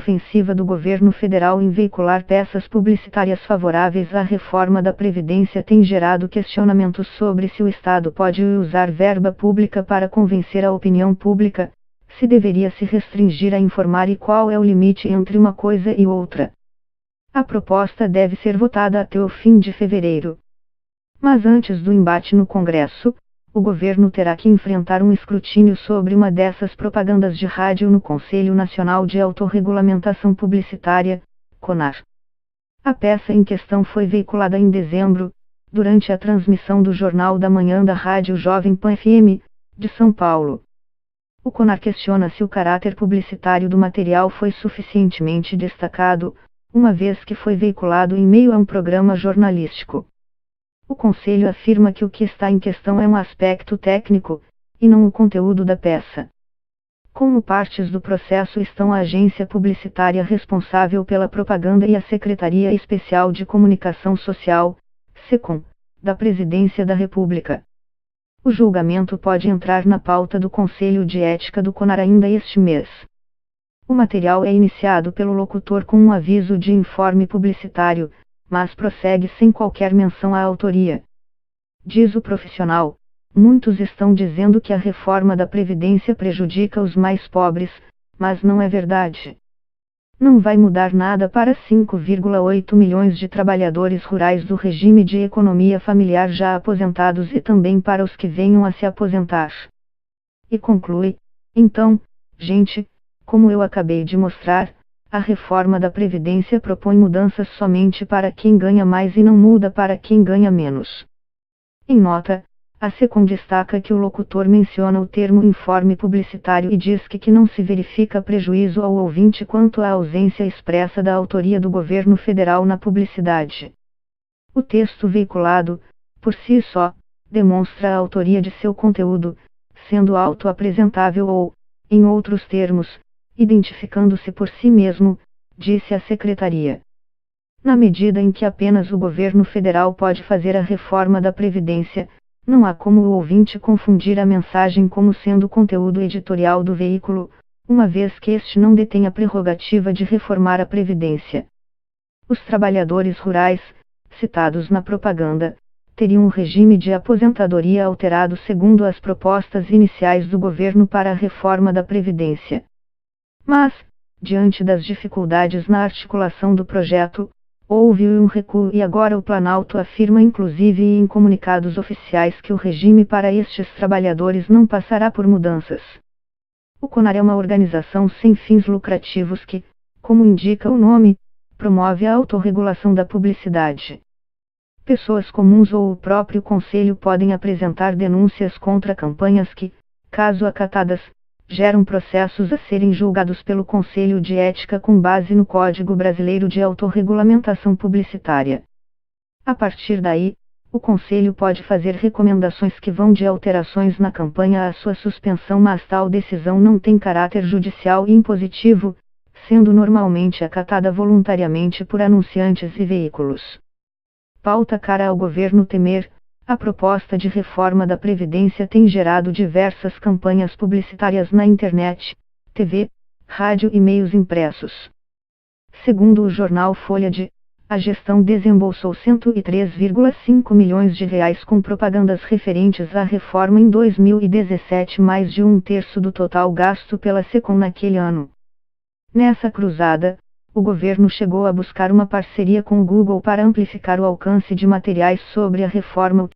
ofensiva do governo federal em veicular peças publicitárias favoráveis à reforma da Previdência tem gerado questionamentos sobre se o Estado pode usar verba pública para convencer a opinião pública, se deveria se restringir a informar e qual é o limite entre uma coisa e outra. A proposta deve ser votada até o fim de fevereiro. Mas antes do embate no Congresso, o governo terá que enfrentar um escrutínio sobre uma dessas propagandas de rádio no Conselho Nacional de Autorregulamentação Publicitária, CONAR. A peça em questão foi veiculada em dezembro, durante a transmissão do Jornal da Manhã da Rádio Jovem Pan FM, de São Paulo. O CONAR questiona se o caráter publicitário do material foi suficientemente destacado, uma vez que foi veiculado em meio a um programa jornalístico. O Conselho afirma que o que está em questão é um aspecto técnico, e não o conteúdo da peça. Como partes do processo estão a agência publicitária responsável pela propaganda e a Secretaria Especial de Comunicação Social, SECOM, da Presidência da República. O julgamento pode entrar na pauta do Conselho de Ética do CONAR ainda este mês. O material é iniciado pelo locutor com um aviso de informe publicitário, mas prossegue sem qualquer menção à autoria. Diz o profissional: muitos estão dizendo que a reforma da Previdência prejudica os mais pobres, mas não é verdade. Não vai mudar nada para 5,8 milhões de trabalhadores rurais do regime de economia familiar já aposentados e também para os que venham a se aposentar. E conclui: então, gente, como eu acabei de mostrar, a reforma da Previdência propõe mudanças somente para quem ganha mais e não muda para quem ganha menos. Em nota, a SECOM destaca que o locutor menciona o termo informe publicitário e diz que não se verifica prejuízo ao ouvinte quanto à ausência expressa da autoria do governo federal na publicidade. O texto veiculado, por si só, demonstra a autoria de seu conteúdo, sendo auto-apresentável ou, em outros termos, identificando-se por si mesmo, disse a Secretaria. Na medida em que apenas o governo federal pode fazer a reforma da Previdência, não há como o ouvinte confundir a mensagem como sendo conteúdo editorial do veículo, uma vez que este não detém a prerrogativa de reformar a Previdência. Os trabalhadores rurais, citados na propaganda, teriam um regime de aposentadoria alterado segundo as propostas iniciais do governo para a reforma da Previdência. Mas, diante das dificuldades na articulação do projeto, houve um recuo e agora o Planalto afirma inclusive em comunicados oficiais que o regime para estes trabalhadores não passará por mudanças. O CONAR é uma organização sem fins lucrativos que, como indica o nome, promove a autorregulação da publicidade. Pessoas comuns ou o próprio Conselho podem apresentar denúncias contra campanhas que, caso acatadas, geram processos a serem julgados pelo Conselho de Ética com base no Código Brasileiro de Autorregulamentação Publicitária. A partir daí, o Conselho pode fazer recomendações que vão de alterações na campanha à sua suspensão, mas tal decisão não tem caráter judicial e impositivo, sendo normalmente acatada voluntariamente por anunciantes e veículos. Pauta cara ao governo temer. A proposta de reforma da Previdência tem gerado diversas campanhas publicitárias na internet, TV, rádio e meios impressos. Segundo o jornal Folha a gestão desembolsou 103,5 milhões de reais com propagandas referentes à reforma em 2017, mais de um terço do total gasto pela SECOM naquele ano. Nessa cruzada, o governo chegou a buscar uma parceria com o Google para amplificar o alcance de materiais sobre a reforma.